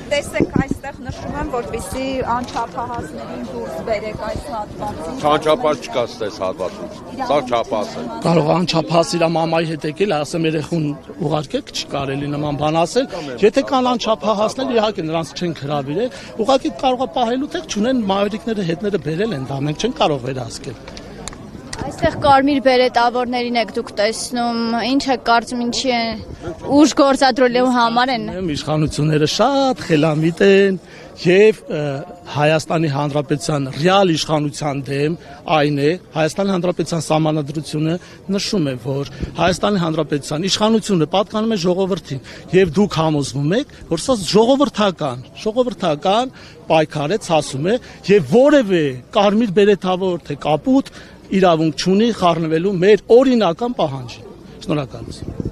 տեսեք այստեղ նշում եմ, որպեսզի անչափահասներին դուրս բերեք այս հատվածից։ Անչափահաս չկա այս հատվածում։ Սա չափահաս է։ Կարող անչափահաս իր մամայի հետ եկել, ասեմ երեխուն ուղարկեք, չի կարելի նման բան ասել։ Եթե կան անչափահասներ, իհարկե նրանց չենք հրավիրել, ուղղակի կարող է պահելու տեղ չունեն, մայրիկները հետները բերել են դա, մենք չենք կարող վերահսկել։ Այստեղ կարմիր բերետավորներին եք դուք տեսնում, ինչ է կարծում, ինչի է ուժ գործադրելու համար են։ Իշխանությունները շատ խելամիտ են եւ Հայաստանի Հանրապետության ռեալ իշխանության դեմ այն է, Հայաստանի Հանրապետության սահմանադրությունը նշում է, որ Հայաստանի Հանրապետության իշխանությունը պատկանում է ժողովրդին եւ դուք համոզվում եք, որ սա ժողովրդական պայքար է, ցասում է եւ որևէ կարմիր բերետավոր թե կապուտ իրավունք չունի խառնվելու մեր օրինական պահանջին։ Շնորհակալություն։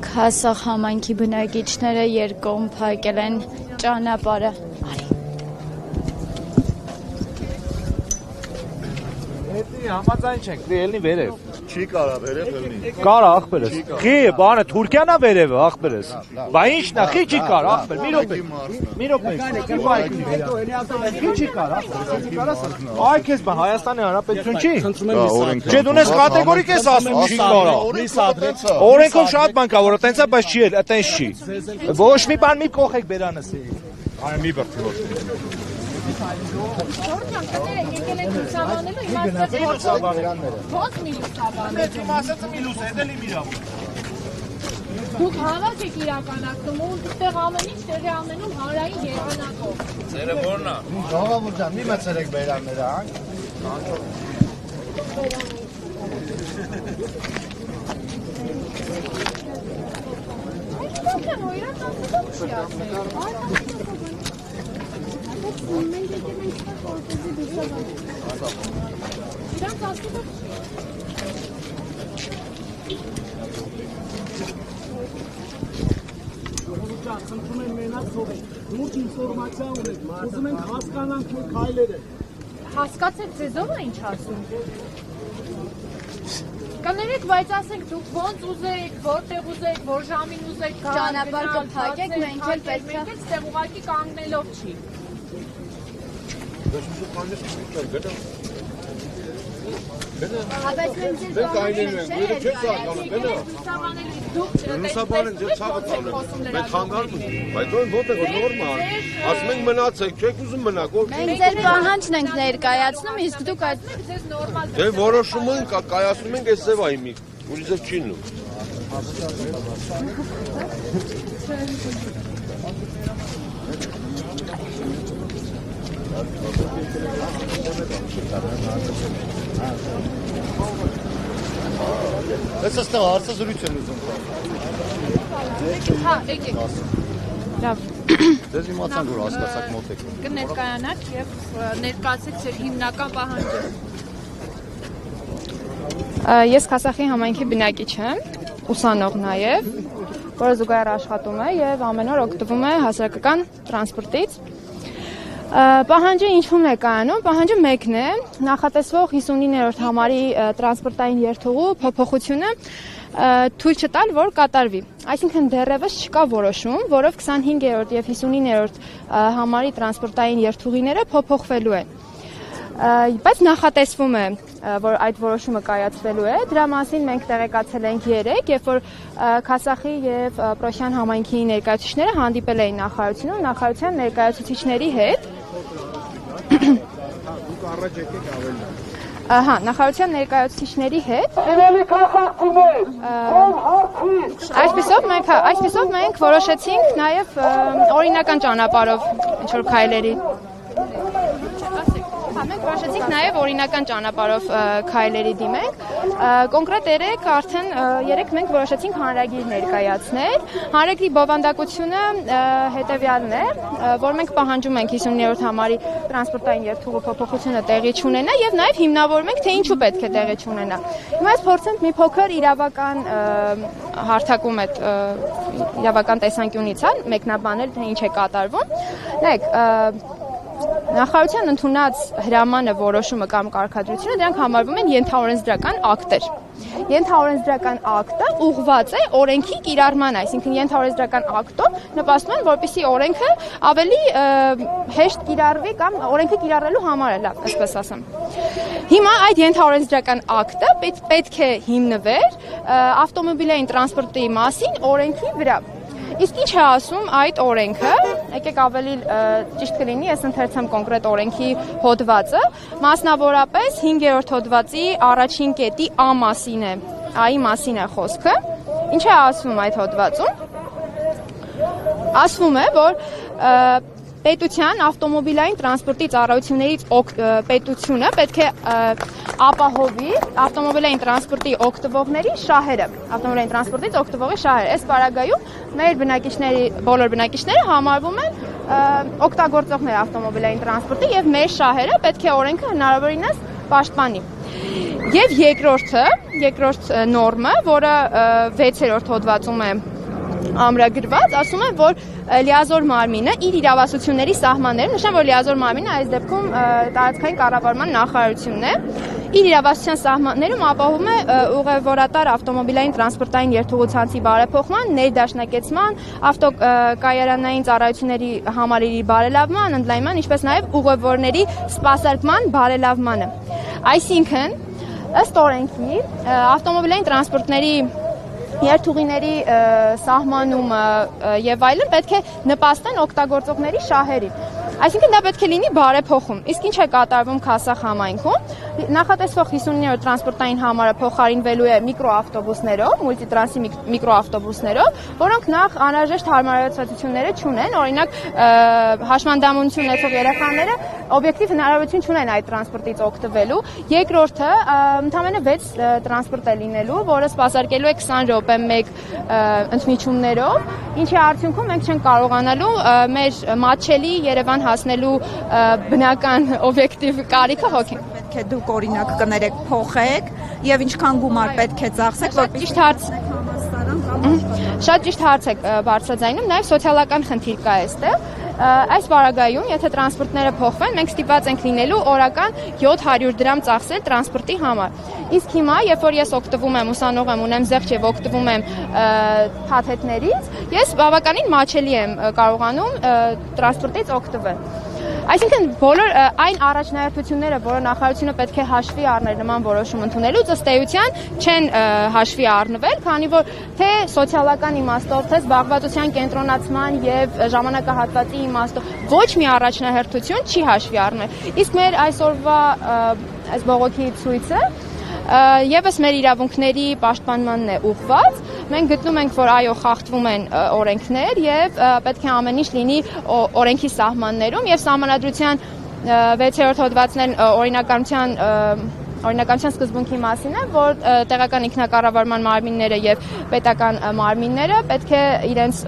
Քասախ համայնքի բնակիչները երկկողմ փակել են ճանապարհը։ Համաձայն չենք, ելնի վերև։ Չի կարա վերև ելնի։ Կարա ախպերս։ Խի է, բանը Թուրքիանա վերևը ախպերս։ Բա ի՞նչն է, խի չի կար ախպեր, մի րոպե։ Խի չի կար ախպեր։ Այ քեզ բան Հայաստանի Հանրապետություն չի։ Չէ, դու ես կատեգորիկ ես ասում, չի կարա։ Օրենքով շատ բան կա, որ այտենց է, բայց չի, այտենց չի։ Ոչ մի բան մի կողեք բերանս։ Այ մի բրդի ոչ։ Ժողովրդյան կները եկել են լուսաբանելու, իմաստած ոնց մի լուսաբանելու։ Իմաստածը մի լուս է, դելի միրավ։ Դուք հավաք եք իրականացնում ու այդտեղ ամեն ինչ տեղի ամենում հանրային եղանակով։ Ձերը որն է։ Ժողովուրդ ջան, մի մցրեք բերանները, Մենք եկել ենք որպեսզի լուսաբանենք։ Իրանց ասում Խնդրում են մենակ թողեք, լուրջ ինֆորմացիա ունեք, ուզում ենք հասկանանք մեր քայլերը։ հասկացեք ձեզ ով է ինչ ասում։ Կներեք, բայց ասենք դուք ոնց ուզեք, որտեղ ուզեք, որ ժամին ուզեք, ճանապարհ կփակեք, մենք էլ պետք է ստեղ ուղղակի կանգնելով չի։ Բայց մենք ձեզ բանալենք, Լուսաբանեն ձեր ցավը տանեմ, մենք խանգարում ենք, բայց որտեղ նորմալ, ասում ենք մնացեք, չեք ուզում մնաք, մենք ձեր պահանջն ենք ներկայացնում, իսկ դուք այդ ձեզ նորմալ դե որոշում ենք, կայացնում ենք այս ձև այ մի, ուրիշ ձև չի լինում։ Ես այստեղ հարցը զրույց եմ ուզում Հա, եկեք։ Լավ։ Ձեզ իմացան, որ հասկացաք մոտ եք։ Կներկայանաք եւ ներկայացեք ձեր հիմնական պահանջը։ Ես Քասախի համայնքի բնակիչ եմ, ուսանող նաև, որը զուգահեռ աշխատում է եւ ամեն օր օգտվում է հասարակական տրանսպորտից։ Պահանջը ինչու՞մ է կայանում։ Պահանջը մեկն է, նախատեսվող 59-րդ համարի տրանսպորտային երթուղու փոփոխությունը թույլ չտալ, որ կատարվի։ Այսինքն դեռևս չկա որոշում, որով 25-րդ եւ 59-րդ համարի տրանսպորտային երթուղիները փոփոխվելու են։ Բայց նախատեսվում է, որ այդ որոշումը կայացվելու է։ Դրա մասին մենք տեղեկացել ենք երեկ, երբ որ Քասախի եւ Պրոշյան համայնքի ներկայացուցիչները հանդիպել էին նախարարությունում, նախարարության ներկայացուցիչների հետ։ Նախարարության ներկայացուցիչների հետ։ Այսպիսով մենք որոշեցինք նաև օրինական ճանապարհով ինչ-որ քայլերի։ Մենք որոշեցինք նաև օրինական ճանապարհով քայլերի դիմենք։ Կոնկրետ երեք մենք որոշեցինք հանրագիր ներկայացնել։ Հանրագիրի բովանդակությունը հետևյալն է, որ մենք պահանջում ենք 59-րդ համարի տրանսպորտային երթուղու փոփոխությունը տեղի չունենա եւ նաև հիմնավորում ենք, թե ինչու պետք է տեղի չունենա։ Հիմա այս փորձենք մի փոքր իրավական հարթակում այդ իրավական տեսանկյունից մեկնաբանել, թե ինչ է կատարվում։ Նայեք, նախարարության ընդունած հրամանը, որոշումը կամ կարգադրությունը դրանք համարվում են ենթաօրենսդրական ակտեր։ Ենթաօրենսդրական ակտը ուղղված է օրենքի կիրառման, այսինքն ենթաօրենսդրական ակտով նպաստում են, որպեսզի օրենքը ավելի հեշտ կիրառվի կամ օրենքը կիրառելու համար է, լավ, այսպես ասեմ։ Հիմա այդ ենթաօրենսդրական ակտը պետք է հիմնվեր ավտոմոբիլային տրանսպորտի մասին օրենքի վրա։ Իսկ ինչ է ասում այդ օրենքը, եկեք ավելի ճիշտ կլինի, ես ընթերցեմ կոնկրետ օրենքի հոդվածը, մասնավորապես 5-րդ հոդվածի առաջին կետի A մասին է, A-ի մասին է խոսքը։ Ինչ է ասում այդ հոդվածում։ Ասվում է, որ պետության ավտոմոբիլային տրանսպորտի ծառայություններից պետությունը պետք է ապահովի ավտոմոբիլային տրանսպորտի օգտվողների շահերը, ավտոմոբիլային տրանսպորտից օգտվողի շահերը։ Այս պարագայում մեր բոլոր բնակիչները համարվում են օգտագործողներ ավտոմոբիլային տրանսպորտի եւ մեր շահերը պետք է օրենքը հնարավորինս պաշտպանի։ Եվ երկրորդ նորմը, որը 6-րդ հոդվածում է ամրագրված, ասում է, որ լիազոր մարմինը իր իրավասությունների սահմանները, նշեմ, որ լիազոր մարմինը այս դեպքում տարածքային կառավարման նախարարությունն է, իր իրավասության սահմաններում ապահովում է ուղևորատար ավտոմոբիլային տրանսպորտային երթուղուցանցի բարեփոխման, ներդաշնակեցման, ավտոկայանային ծառայությունների համալիրի բարելավման, ընդլայնման, ինչպես նաև ուղևորների սպասարկման բարելավմանը։ Այսինքն, ըստ օրենքի, ավտոմոբիլային տրանսպորտների երթուղիների սահմանումը եւ այլն պետք է նպաստեն օգտագործողների շահերին։ Այսինքն դա պետք է լինի բարեփոխում։ Իսկ ինչ է կատարվում Քասախ համայնքում։ Նախատեսվող 59-րդ տրանսպորտային համարը փոխարինվելու է միկրոավտոբուսներով, մուլտիտրանսի միկրոավտոբուսներով, որոնք նախ անհրաժեշտ հարմարեցությունները չունեն, օրինակ հաշմանդամություն ունեցող երեխաները օբյեկտիվ հնարավորություն չունեն այդ տրանսպորտից օգտվելու։ Երկրորդը ընդամենը 6 տրանսպորտ է լինելու, որը սպասարկելու է 20 րոպե մեկ ընդմիջումներով, ինչի արդյունքում մենք չենք կարողանալու մեր մատչելի Երևան հասնելու բնական օբյեկտիվ կարիքը հոգին։ Պետք է դուք օրինակ կներեք փոխեք եւ ինչքան գումար պետք է ծախսեք, որպեսզի ճիշտ հարց Շատ ճիշտ հարց եք բարձրաձայնում, նաև սոցիալական խնդիր կա այստեղ։ Այս պարագայում, եթե տրանսպորտները փոխվեն, մենք ստիպված ենք լինելու օրական 700 դրամ ծախսել տրանսպորտի համար։ Իսկ հիմա, երբ որ ես օգտվում եմ, ուսանող եմ, ունեմ զեղչ եւ օգտվում եմ փաթեթներից, ես բավականին մաչելի եմ կարողանում տրանսպորտից օգտվել։ Այսինքն բոլոր այն առաջնահերթությունները, որը նախարարությունը պետք է հաշվի առներ նման որոշում ընդունելուց, ըստ էության չեն հաշվի առնվել, քանի որ թե սոցիալական իմաստով, թե զբաղվածության կենտրոնացման եւ ժամանակահատվածի իմաստով ոչ մի առաջնահերթություն չի հաշվի առնել։ Իսկ մեր այսօրվա այս բողոքի ցույցը եւս մեր իրավունքների պաշտպանմանն է ուղղված։ Մենք գտնում ենք, որ այո, խախտվում են օրենքներ եւ պետք է ամեն ինչ լինի օրենքի սահմաններում եւ Սահմանադրության 6-րդ հոդվածն օրինականության օրինականության սկզբունքի մասին է, որ տեղական ինքնակառավարման մարմինները եւ պետական մարմինները պետք է իրենց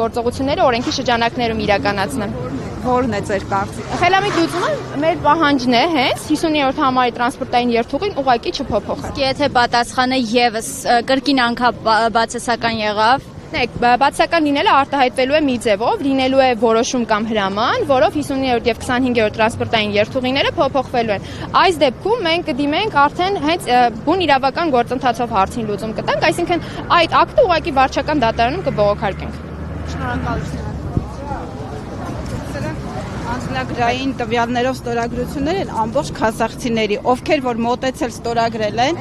գործողությունները օրենքի շրջանակներում իրականացնեն։ Որն է ձեր կարծիքը։ Խելամիտ լուծումը մեր պահանջն է հենց 59-րդ համարի տրանսպորտային երթուղին ուղղակի չփոփոխել։ Եթե պատասխանը եւս կրկին անգամ բացասական եղավ, բացասական լինելը արտահայտվելու է մի ձևով, լինելու է որոշում կամ հրաման, որով 59-րդ եւ 25-րդ տրանսպորտային երթուղիները փոփոխվելու են։ Այս դեպքում մենք կդիմենք արդեն հենց բուն իրավական գործընթացով հարցին լուծում կտանք, այսինքն այդ ակտը ուղղակի վարչական դատարանում կբողոքարկենք։ Շնորհակալություն։ Անձնագրային տվյալներով ստորագրություններ են ամբողջ քազախցիների, ովքեր որ մոտեցել ստորագրել են,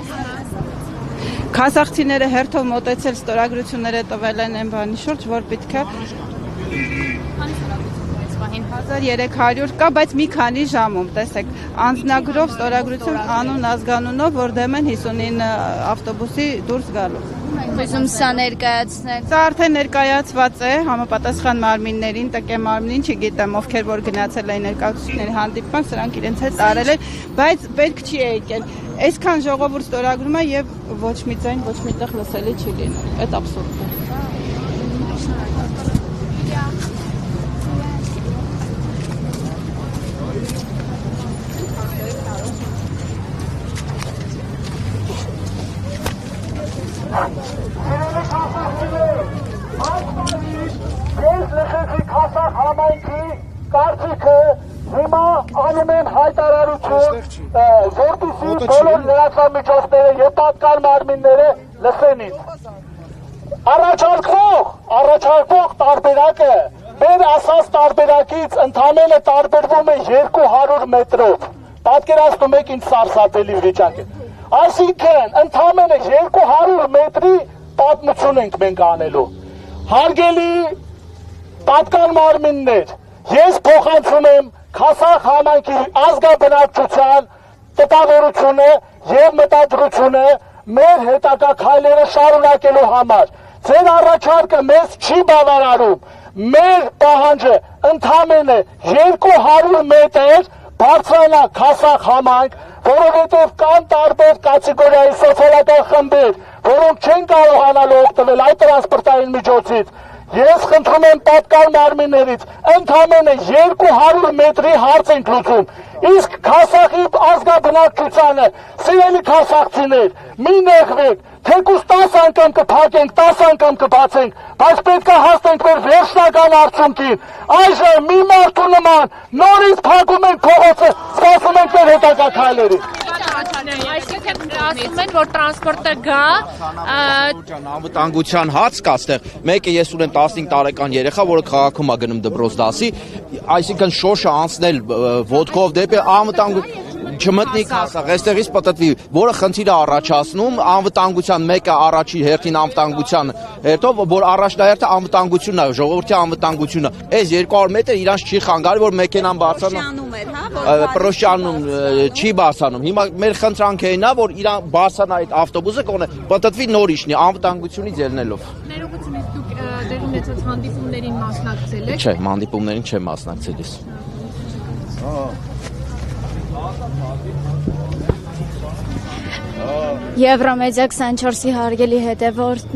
քազախցիները հերթով մոտեցել ստորագրությունները տվել են այն բանի շուրջ, որ պետք է 1300 կա, բայց մի քանի ժամում, տեսեք, անձնագրով ստորագրություն անուն ազգանունով, որ դեմ են 59 ավտոբուսի դուրս գալու։ ուզում սա ներկայացնել։ Սա արդեն ներկայացված է համապատասխան մարմիններին, ՏԿ մարմնին, չգիտեմ, ովքեր որ գնացել են ներկայացուցիչների հանդիպման, սրանք իրենց հետ արել են, բայց պետք չի եկել։ Այսքան ժողովուրդ ստորագրում է եւ ոչ մի ձայն, ոչ մի տեղ լսելի չի լինում։ Այդ աբսուրդ է։ Ես լսեցի Քասախ համայնքի կարծիքը, հիմա անում են հայտարարություն, որտիսի բոլոր լրատվամիջոցները եւ պատկան մարմինները լսեն ինձ։ Առաջարկվող տարբերակը մեր ասած տարբերակից ընդամենը տարբերվում է 200 մետրով։ Պատկերացնում եք ինչ սարսափելի վիճակ է։ Այսինքն ընդամենը 200 մետրի պատմություն ենք մենք անելու։ Հարգելի պատկան մարմիններ, ես փոխանցում եմ Քասախ համայնքի ազգաբնակչության տպավորությունը եւ մտադրությունը մեր հետագա քայլերը շարունակելու համար։ Ձեր առաջարկը մեզ չի բավարարում։ Մեր պահանջը ընդամենը 200 մետր բարձրանա Քասախ համայնք, որովհետև կան տարբեր կատեգորիայի սոցիալական խմբեր, որոնք չեն կարողանալու օգտվել այդ տրանսպորտային միջոցից։ Ես խնդրում եմ պատկան մարմիններից ընդամենը 200 մետրի հարց ենք լուծում։ Իսկ Քասախի ազգաբնակչությանը, սիրելի քասախցիներ, մի նեղվեք, թեկուզ 10 անգամ կփակենք, 10 անգամ կբացենք, բայց պետք է հասնենք մեր վերջնական արդյունքին։ Այժմ մի մարդու նման նորից փակում ենք փողոցը, սպասում ենք մեր հետագա քայլերին։ Այսինքն ասում են, որ տրանսպորտը գա, անվտանգության հաց կա այստեղ։ Մեկը ես ունեմ 15 տարեկան երեխա, որը քաղաքում է գնում դպրոց դասի, այսինքն շոշը անցնել ոտքով դեպի անվտանգություն չմտնի Քասախ, այստեղից պատտվի, որը խնդիր է առաջացնում անվտանգության, մեկը առաջի հերթին անվտանգության հետո, որ առաջնահերթը անվտանգությունն է, ժողովրդի անվտանգությունը։ Այս 200 մետր իրանց չի խանգարի, որ մեքենան բարձրանա։ Պրոշյանում չի բարձրանում։ Հիմա մեր խնդրանքը այն է, որ իրան բարձրանա այդ ավտոբուսը, կողնե պատտվի նորիշնի անվտանգությունից ելնելով։ ներողությունից դուք դեր ունեցած հանդիպումներին մասնակցել եք։ Չէ, հանդիպումներին չեմ մասնակցել ես։ Եվրոմեդիա 24-ի հարգելի հետևորդներ